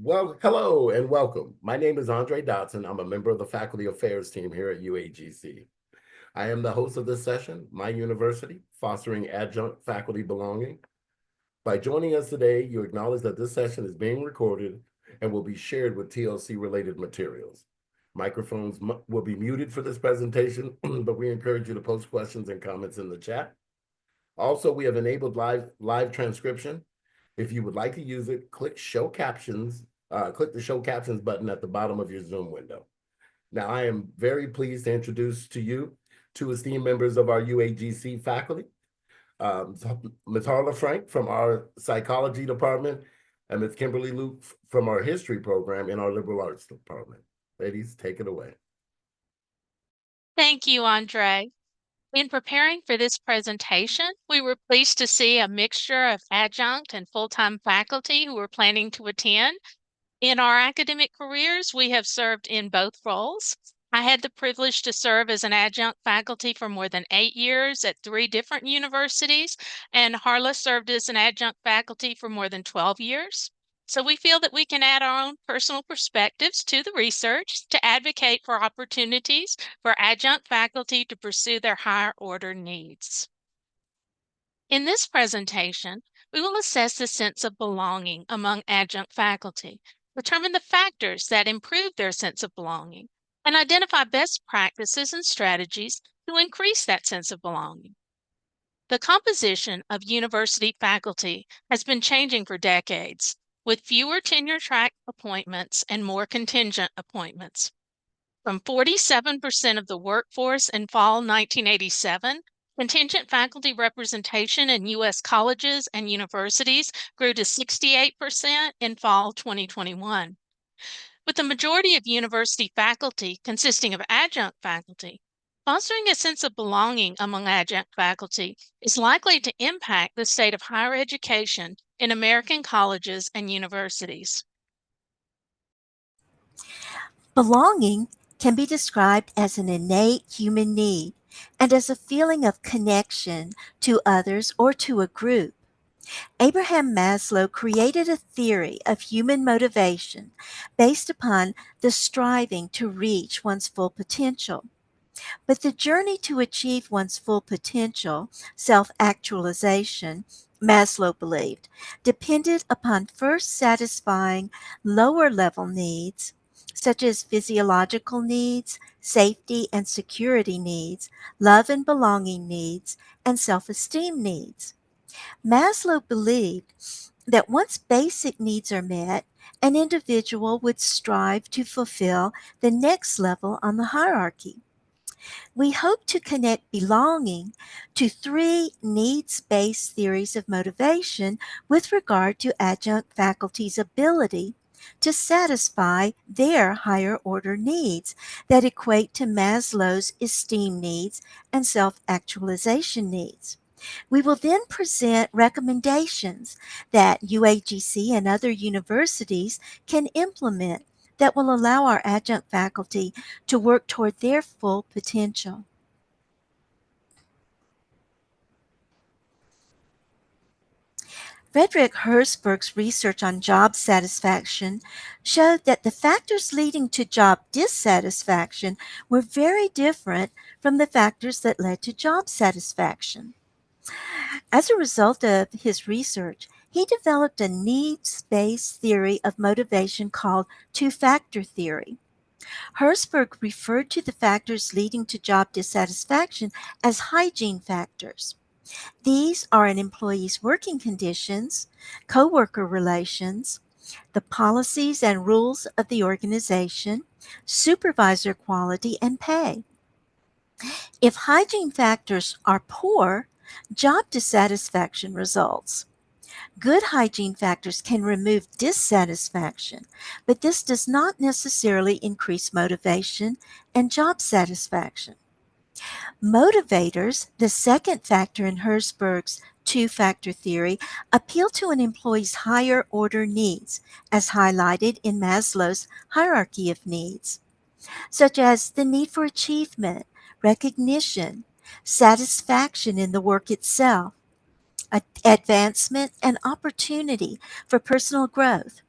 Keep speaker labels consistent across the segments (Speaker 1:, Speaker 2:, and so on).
Speaker 1: Well, hello and welcome. My name is Andre Dotson. I'm a member of the Faculty Affairs team here at UAGC. I am the host of this session, My University, Fostering Adjunct Faculty Belonging. By joining us today, you acknowledge that this session is being recorded and will be shared with TLC-related materials. Microphones will be muted for this presentation, but we encourage you to post questions and comments in the chat. Also, we have enabled live transcription. If you would like to use it, click the show captions button at the bottom of your Zoom window. Now, I am very pleased to introduce to you two esteemed members of our UAGC faculty, Ms. Harla Frank from our psychology department and Ms. Kimberly Luke from our history program in our liberal arts department. Ladies, take it away.
Speaker 2: Thank you, Andre. In preparing for this presentation, we were pleased to see a mixture of adjunct and full-time faculty who were planning to attend. In our academic careers, we have served in both roles. I had the privilege to serve as an adjunct faculty for more than 8 years at 3 different universities, and Harla served as an adjunct faculty for more than 12 years. So we feel that we can add our own personal perspectives to the research to advocate for opportunities for adjunct faculty to pursue their higher order needs. In this presentation, we will assess the sense of belonging among adjunct faculty, determine the factors that improve their sense of belonging, and identify best practices and strategies to increase that sense of belonging. The composition of university faculty has been changing for decades, with fewer tenure-track appointments and more contingent appointments. From 47% of the workforce in fall 1987, contingent faculty representation in U.S. colleges and universities grew to 68% in fall 2021. With the majority of university faculty consisting of adjunct faculty, fostering a sense of belonging among adjunct faculty is likely to impact the state of higher education in American colleges and universities.
Speaker 3: Belonging can be described as an innate human need and as a feeling of connection to others or to a group. Abraham Maslow created a theory of human motivation based upon the striving to reach one's full potential. But the journey to achieve one's full potential, self-actualization, Maslow believed, depended upon first satisfying lower level needs, such as physiological needs, safety and security needs, love and belonging needs, and self-esteem needs. Maslow believed that once basic needs are met, an individual would strive to fulfill the next level on the hierarchy. We hope to connect belonging to three needs-based theories of motivation with regard to adjunct faculty's ability to satisfy their higher order needs that equate to Maslow's esteem needs and self-actualization needs. We will then present recommendations that UAGC and other universities can implement that will allow our adjunct faculty to work toward their full potential. Frederick Herzberg's research on job satisfaction showed that the factors leading to job dissatisfaction were very different from the factors that led to job satisfaction. As a result of his research, he developed a needs-based theory of motivation called two-factor theory. Herzberg referred to the factors leading to job dissatisfaction as hygiene factors. These are an employee's working conditions, coworker relations, the policies and rules of the organization, supervisor quality, and pay. If hygiene factors are poor, job dissatisfaction results. Good hygiene factors can remove dissatisfaction, but this does not necessarily increase motivation and job satisfaction. Motivators, the second factor in Herzberg's two-factor theory, appeal to an employee's higher order needs, as highlighted in Maslow's hierarchy of needs, such as the need for achievement, recognition, satisfaction in the work itself, advancement, and opportunity for personal growth.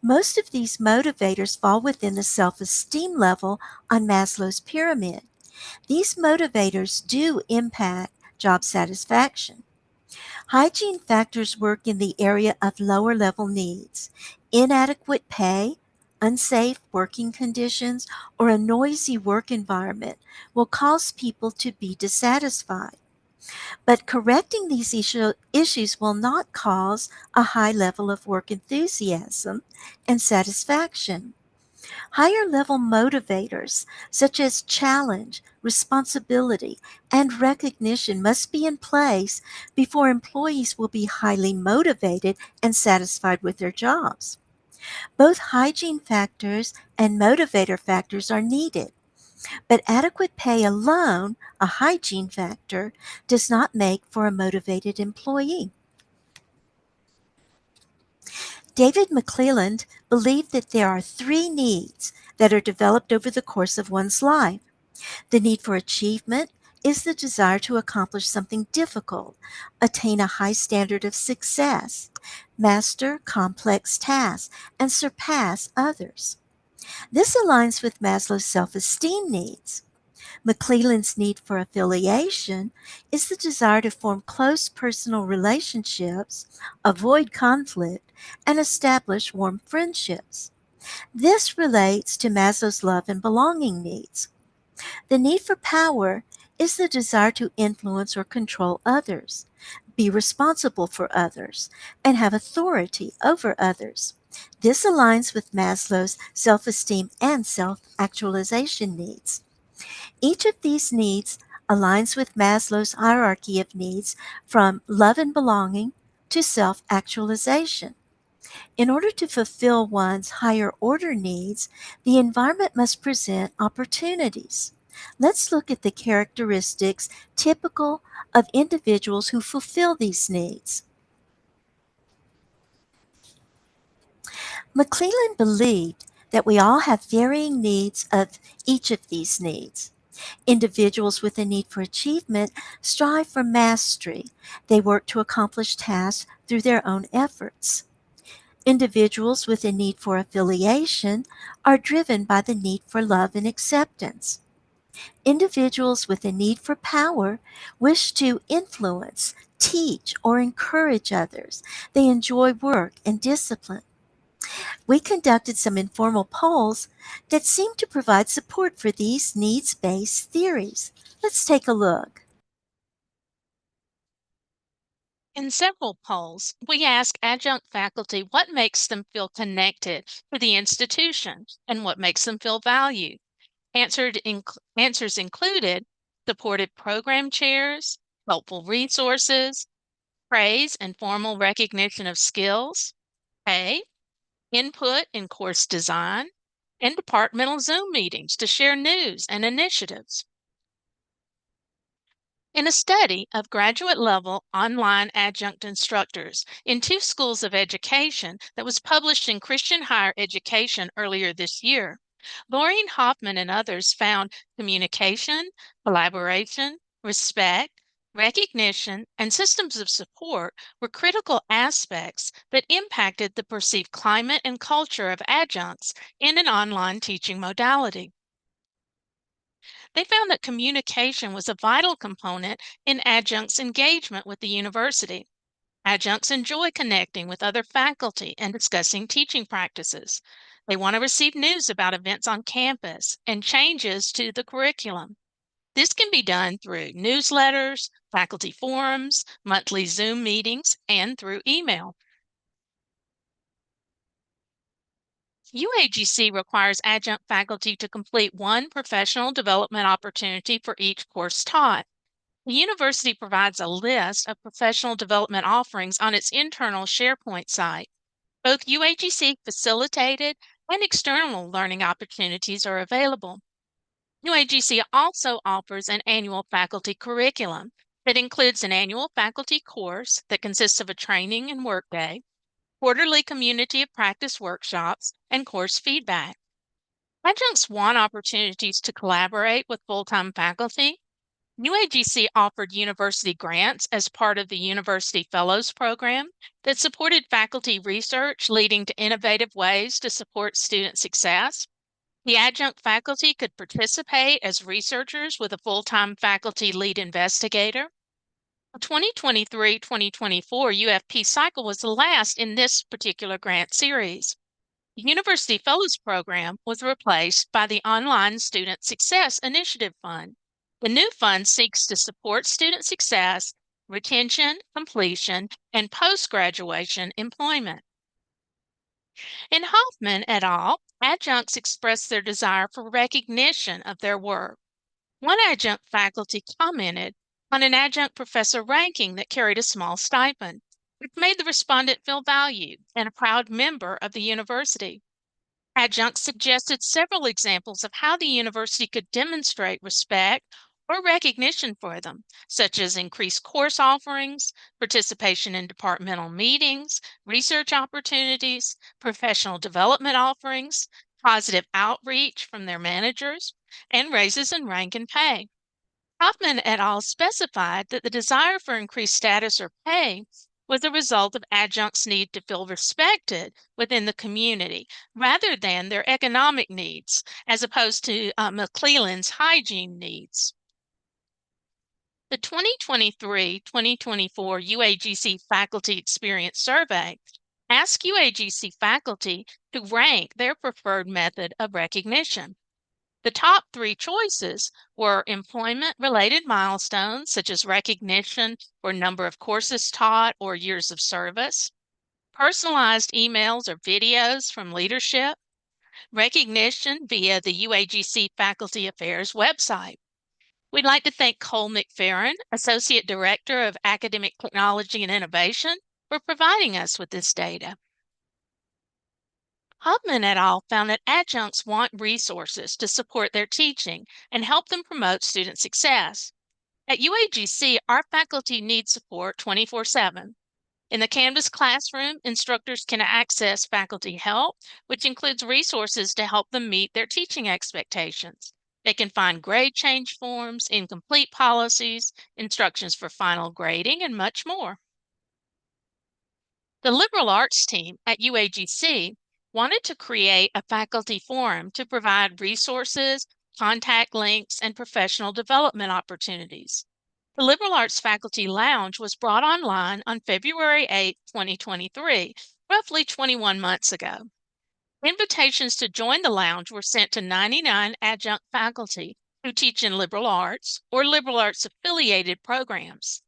Speaker 3: Most of these motivators fall within the self-esteem level on Maslow's pyramid. These motivators do impact job satisfaction. Hygiene factors work in the area of lower level needs. Inadequate pay, unsafe working conditions, or a noisy work environment will cause people to be dissatisfied. But correcting these issues will not cause a high level of work enthusiasm and satisfaction. Higher level motivators such as challenge, responsibility, and recognition must be in place before employees will be highly motivated and satisfied with their jobs. Both hygiene factors and motivator factors are needed, but adequate pay alone, a hygiene factor, does not make for a motivated employee. David McClelland believed that there are three needs that are developed over the course of one's life. The need for achievement is the desire to accomplish something difficult, attain a high standard of success, master complex tasks, and surpass others. This aligns with Maslow's self-esteem needs. McClelland's need for affiliation is the desire to form close personal relationships, avoid conflict, and establish warm friendships. This relates to Maslow's love and belonging needs. The need for power is the desire to influence or control others, be responsible for others, and have authority over others. This aligns with Maslow's self-esteem and self-actualization needs. Each of these needs aligns with Maslow's hierarchy of needs from love and belonging to self-actualization. In order to fulfill one's higher order needs, the environment must present opportunities. Let's look at the characteristics typical of individuals who fulfill these needs. McClelland believed that we all have varying needs of each of these needs. Individuals with a need for achievement strive for mastery. They work to accomplish tasks through their own efforts. Individuals with a need for affiliation are driven by the need for love and acceptance. Individuals with a need for power wish to influence, teach, or encourage others. They enjoy work and discipline. We conducted some informal polls that seem to provide support for these needs-based theories. Let's take a look.
Speaker 2: In several polls, we ask adjunct faculty what makes them feel connected to the institution and what makes them feel valued. Answers included supported program chairs, helpful resources, praise and formal recognition of skills, pay, input in course design, and departmental Zoom meetings to share news and initiatives. In a study of graduate-level online adjunct instructors in 2 schools of education that was published in Christian Higher Education earlier this year, Maureen Hoffman and others found communication, collaboration, respect, recognition, and systems of support were critical aspects that impacted the perceived climate and culture of adjuncts in an online teaching modality. They found that communication was a vital component in adjuncts' engagement with the university. Adjuncts enjoy connecting with other faculty and discussing teaching practices. They want to receive news about events on campus and changes to the curriculum. This can be done through newsletters, faculty forums, monthly Zoom meetings, and through email. UAGC requires adjunct faculty to complete one professional development opportunity for each course taught. The university provides a list of professional development offerings on its internal SharePoint site. Both UAGC facilitated and external learning opportunities are available. UAGC also offers an annual faculty curriculum that includes an annual faculty course that consists of a training and workday, quarterly community of practice workshops, and course feedback. Adjuncts want opportunities to collaborate with full-time faculty, UAGC offered university grants as part of the University Fellows Program that supported faculty research leading to innovative ways to support student success. The adjunct faculty could participate as researchers with a full-time faculty lead investigator. The 2023-2024 UFP cycle was the last in this particular grant series. The University Fellows Program was replaced by the Online Student Success Initiative Fund. The new fund seeks to support student success, retention, completion, and post-graduation employment. In Hoffman et al., adjuncts expressed their desire for recognition of their work. One adjunct faculty commented on an adjunct professor ranking that carried a small stipend, which made the respondent feel valued and a proud member of the university. Adjuncts suggested several examples of how the university could demonstrate respect or recognition for them, such as increased course offerings, participation in departmental meetings, research opportunities, professional development offerings, positive outreach from their managers, and raises in rank and pay. Hoffman et al. Specified that the desire for increased status or pay was a result of adjuncts' need to feel respected within the community rather than their economic needs, as opposed to McClelland's hygiene needs. The 2023-2024 UAGC Faculty Experience Survey asked UAGC faculty to rank their preferred method of recognition. The top 3 choices were employment-related milestones, such as recognition for number of courses taught or years of service, personalized emails or videos from leadership, recognition via the UAGC Faculty Affairs website. We'd like to thank Cole McFerrin, Associate Director of Academic Technology and Innovation, for providing us with this data. Hubman et al. Found that adjuncts want resources to support their teaching and help them promote student success. At UAGC, our faculty need support 24/7. In the Canvas classroom, instructors can access faculty help, which includes resources to help them meet their teaching expectations. They can find grade change forms, incomplete policies, instructions for final grading, and much more. The liberal arts team at UAGC wanted to create a faculty forum to provide resources, contact links, and professional development opportunities. The Liberal Arts Faculty Lounge was brought online on February 8, 2023, roughly 21 months ago. Invitations to join the lounge were sent to 99 adjunct faculty who teach in liberal arts or liberal arts affiliated programs.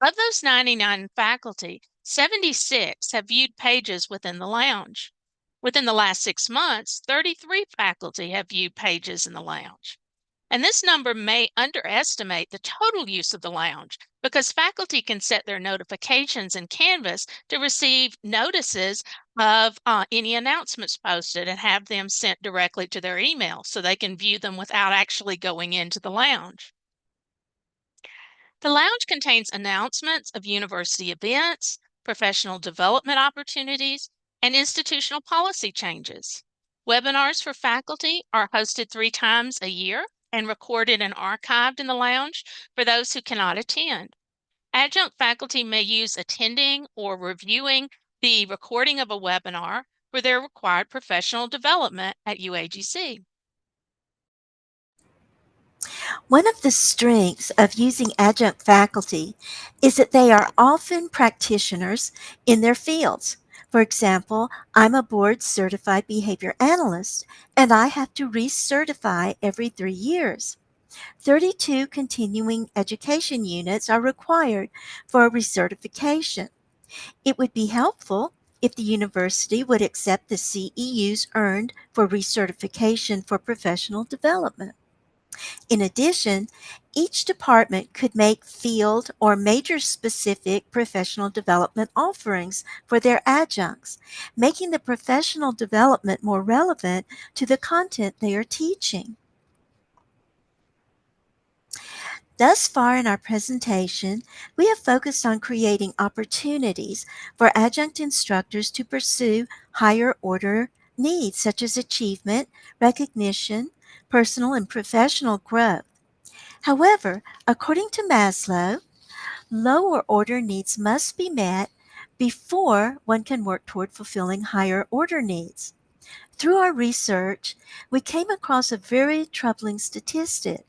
Speaker 2: Of those 99 faculty, 76 have viewed pages within the lounge. Within the last 6 months, 33 faculty have viewed pages in the lounge. And this number may underestimate the total use of the lounge because faculty can set their notifications in Canvas to receive notices of any announcements posted and have them sent directly to their email so they can view them without actually going into the lounge. The lounge contains announcements of university events, professional development opportunities, and institutional policy changes. Webinars for faculty are hosted 3 times a year and recorded and archived in the lounge for those who cannot attend. Adjunct faculty may use attending or reviewing the recording of a webinar for their required professional development at UAGC.
Speaker 3: One of the strengths of using adjunct faculty is that they are often practitioners in their fields. For example, I'm a board certified behavior analyst, and I have to recertify every 3 years. 32 continuing education units are required for recertification. It would be helpful if the university would accept the CEUs earned for recertification for professional development. In addition, each department could make field or major specific professional development offerings for their adjuncts, making the professional development more relevant to the content they are teaching. Thus far in our presentation, we have focused on creating opportunities for adjunct instructors to pursue higher order needs such as achievement, recognition, personal and professional growth. However, according to Maslow, lower order needs must be met before one can work toward fulfilling higher order needs. Through our research, we came across a very troubling statistic.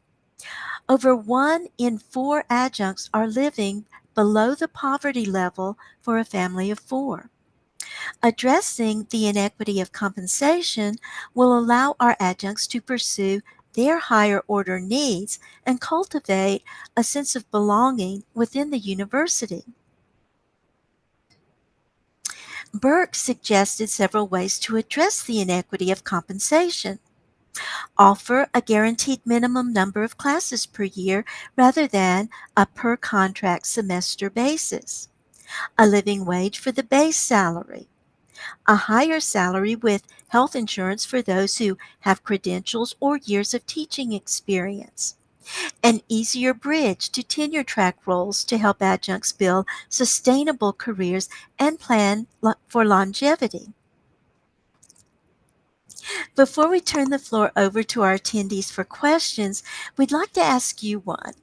Speaker 3: Over 1 in 4 adjuncts are living below the poverty level for a family of 4. Addressing the inequity of compensation will allow our adjuncts to pursue their higher order needs and cultivate a sense of belonging within the university. Burke suggested several ways to address the inequity of compensation. Offer a guaranteed minimum number of classes per year rather than a per contract semester basis. A living wage for the base salary. A higher salary with health insurance for those who have credentials or years of teaching experience. An easier bridge to tenure track roles to help adjuncts build sustainable careers and plan for longevity. Before we turn the floor over to our attendees for questions, we'd like to ask you one.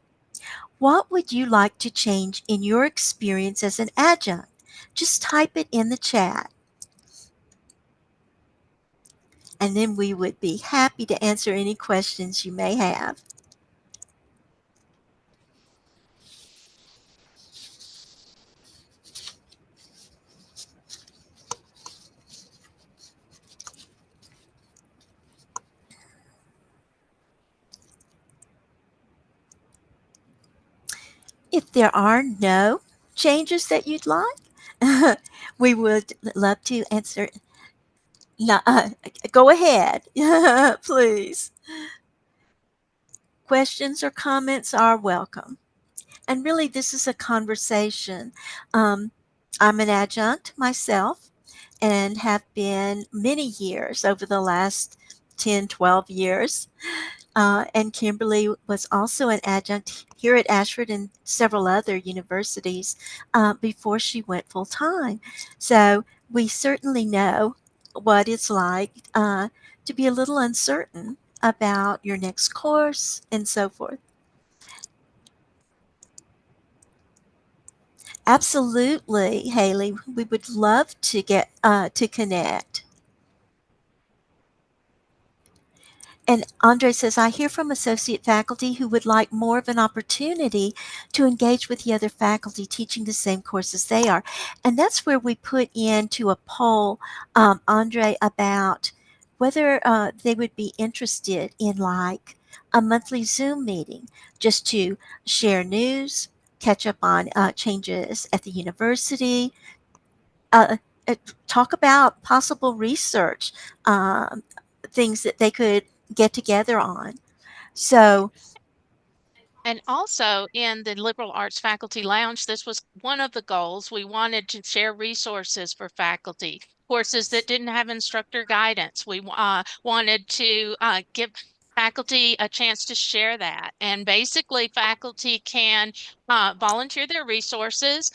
Speaker 3: What would you like to change in your experience as an adjunct? Just type it in the chat. And then we would be happy to answer any questions you may have. If there are no changes that you'd like, we would love to answer. No, go ahead, please. Questions or comments are welcome. And really, this is a conversation. Um, I'm an adjunct myself and have been many years over the last 10, 12 years. And Kimberly was also an adjunct here at Ashford and several other universities before she went full time. So we certainly know what it's like to be a little uncertain about your next course and so forth. Absolutely, Haley. We would love to get to connect. And Andre says, I hear from associate faculty who would like more of an opportunity to engage with the other faculty teaching the same courses they are. And that's where we put into a poll, Andre, about whether they would be interested in like a monthly Zoom meeting just to share news, catch up on changes at the university, uh, uh, talk about possible research, things that they could get together on. So,
Speaker 2: And also in the Liberal Arts Faculty Lounge, this was one of the goals. We wanted to share resources for faculty, courses that didn't have instructor guidance. We wanted to give faculty a chance to share that. And basically, faculty can volunteer their resources.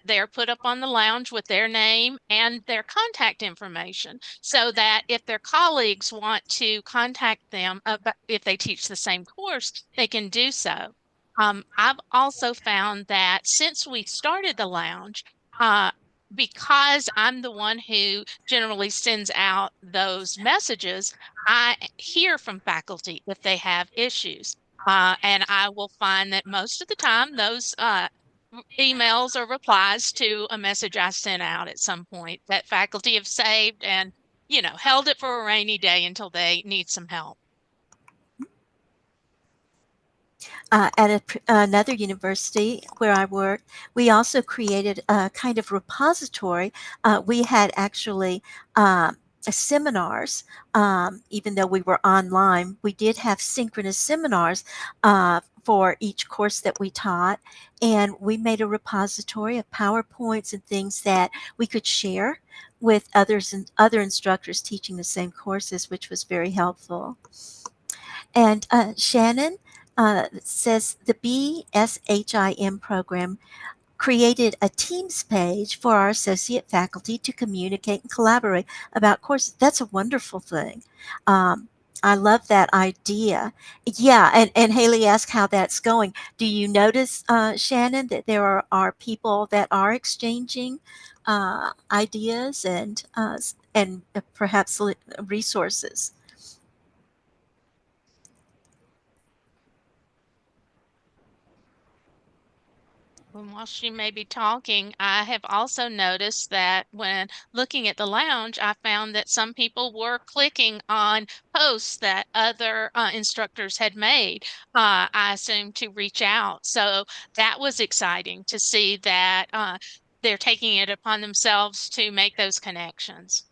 Speaker 2: They're put up on the lounge with their name and their contact information so that if their colleagues want to contact them about if they teach the same course, they can do so. I've also found that since we started the lounge, uh, because I'm the one who generally sends out those messages, I hear from faculty if they have issues. And I will find that most of the time those emails or replies to a message I sent out at some point that faculty have saved and, held it for a rainy day until they need some help.
Speaker 3: at another university where I worked, we also created a kind of repository. We had actually seminars, even though we were online, we did have synchronous seminars for each course that we taught. And we made a repository of PowerPoints and things that we could share with others and other instructors teaching the same courses, which was very helpful. And Shannon says the BSHIM program created a Teams page for our associate faculty to communicate and collaborate about courses. That's a wonderful thing. I love that idea. Yeah, and Haley asked how that's going. Do you notice, Shannon, that there are people that are exchanging ideas and perhaps resources?
Speaker 2: And while she may be talking, I have also noticed that when looking at the lounge, I found that some people were clicking on posts that other instructors had made, I assume to reach out. So that was exciting to see that they're taking it upon themselves to make those connections.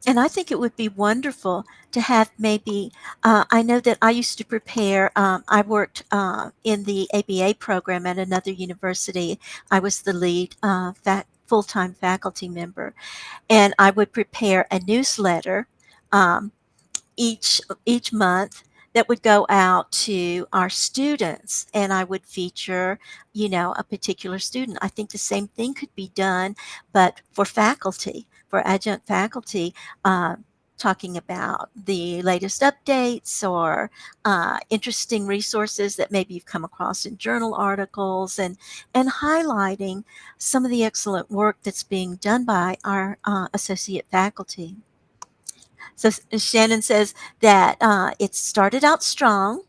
Speaker 3: And I think it would be wonderful to have maybe, I know that I used to prepare, I worked in the ABA program at another university. I was the lead full-time faculty member, and I would prepare a newsletter um, each month that would go out to our students, and I would feature, a particular student. I think the same thing could be done, but for faculty, for adjunct faculty, uh, talking about the latest updates or interesting resources that maybe you've come across in journal articles, and highlighting some of the excellent work that's being done by our associate faculty. So Shannon says that it started out strong,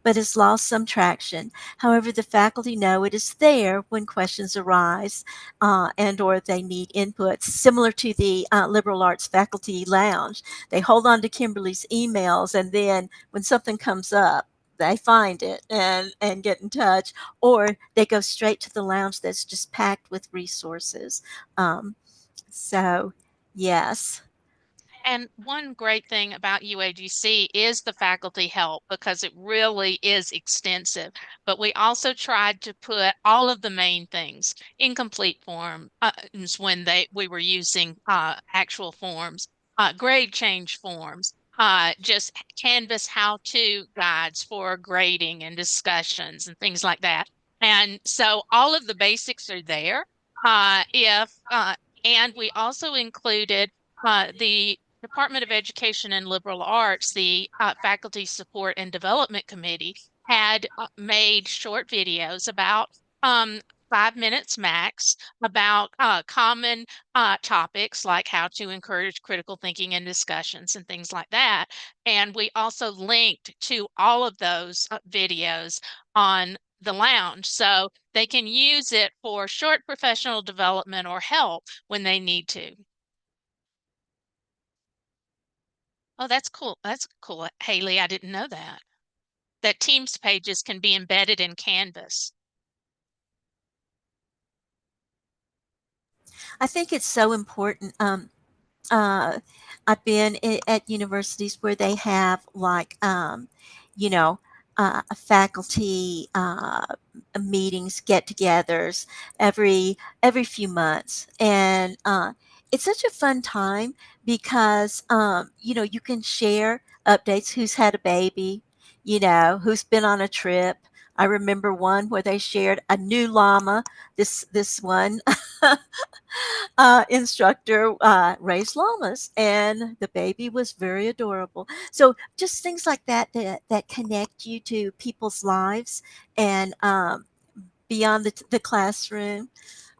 Speaker 3: but has lost some traction. However, the faculty know it is there when questions arise and or they need inputs. Similar to the liberal arts faculty lounge, they hold on to Kimberly's emails, and then when something comes up, they find it and get in touch, or they go straight to the lounge that's just packed with resources. So, yes.
Speaker 2: And one great thing about UAGC is the faculty help because it really is extensive. But we also tried to put all of the main things in complete forms when we were using actual forms, grade change forms, just Canvas how-to guides for grading and discussions and things like that. And so all of the basics are there. If and we also included the Department of Education and Liberal Arts, the Faculty Support and Development Committee, had made short videos about 5 minutes max about common topics like how to encourage critical thinking and discussions and things like that. And we also linked to all of those videos on the lounge so they can use it for short professional development or help when they need to. Oh, that's cool. That's cool, Haley. I didn't know that. That Teams pages can be embedded in Canvas.
Speaker 3: I think it's so important. Uh, I've been at universities where they have like, you know, faculty meetings, get-togethers every few months, and it's such a fun time because you can share updates. Who's had a baby? Who's been on a trip. I remember one where they shared a new llama. This one instructor raised llamas, and the baby was very adorable. So just things like that connect you to people's lives and beyond the classroom.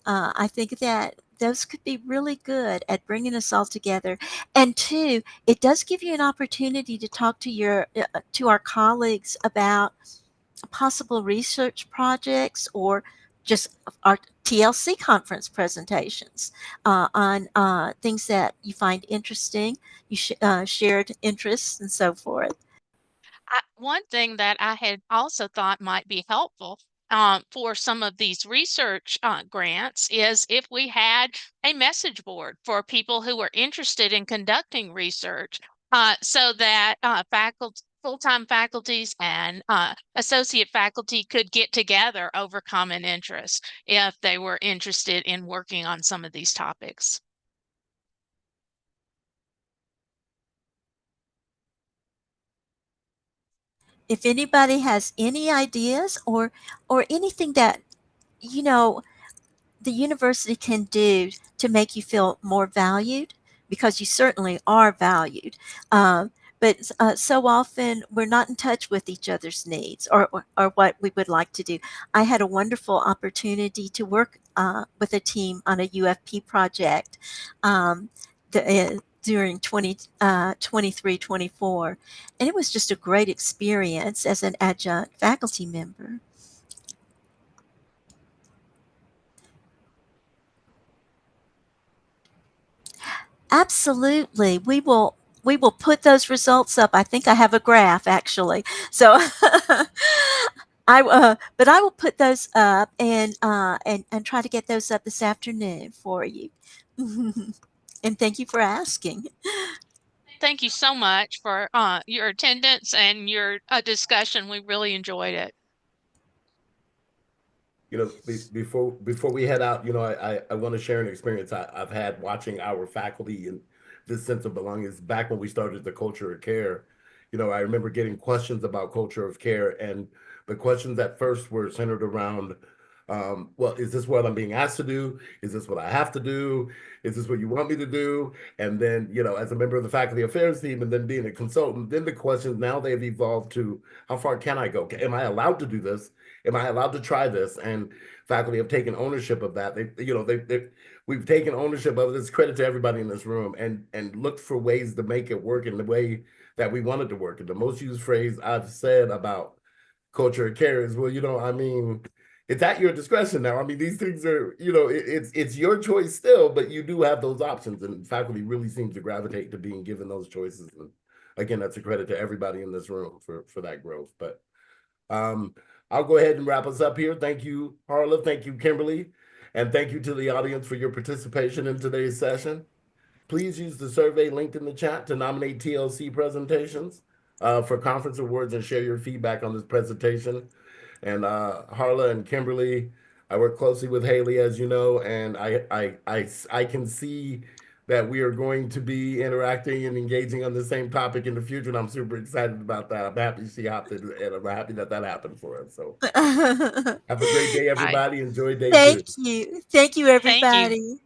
Speaker 3: I think that those could be really good at bringing us all together. And two, it does give you an opportunity to talk to our colleagues about possible research projects or just our TLC conference presentations on things that you find interesting, shared interests, and so forth.
Speaker 2: One thing that I had also thought might be helpful for some of these research grants is if we had a message board for people who are interested in conducting research so that faculty, full-time faculties and associate faculty could get together over common interests if they were interested in working on some of these topics.
Speaker 3: If anybody has any ideas or anything that you know the university can do to make you feel more valued, because you certainly are valued, but so often we're not in touch with each other's needs or what we would like to do. I had a wonderful opportunity to work with a team on a UFP project during 23, 24, and it was just a great experience as an adjunct faculty member. Absolutely. We will put those results up. I think I have a graph actually. So but I will put those up and try to get those up this afternoon for you. And thank you for asking.
Speaker 2: Thank you so much for your attendance and your discussion. We really enjoyed it.
Speaker 1: Before we head out, I want to share an experience I've had watching our faculty and this sense of belonging. Is back when we started the culture of care. I remember getting questions about culture of care, and the questions at first were centered around, well, is this what I'm being asked to do? Is this what I have to do? Is this what you want me to do? And then, as a member of the faculty affairs team and then being a consultant, then the questions now they've evolved to how far can I go? Am I allowed to do this? Am I allowed to try this? And faculty have taken ownership of that. We've taken ownership of it. It's credit to everybody in this room and looked for ways to make it work in the way that we wanted to work. And the most used phrase I've said about culture of care is, well, it's at your discretion now. These things are, it's your choice still, but you do have those options. And faculty really seems to gravitate to being given those choices. And again, that's a credit to everybody in this room for that growth. But I'll go ahead and wrap us up here. Thank you, Harla. Thank you, Kimberly. And thank you to the audience for your participation in today's session. Please use the survey linked in the chat to nominate TLC presentations for conference awards and share your feedback on this presentation. And Harla and Kimberly, I work closely with Haley, as you know, and I can see that we are going to be interacting and engaging on the same topic in the future, and I'm super excited about that. I'm happy she opted, and I'm happy that happened for us. So have a great day, everybody. Enjoy day 2.
Speaker 3: Thank you. Thank you,
Speaker 2: Thank you.
Speaker 3: everybody.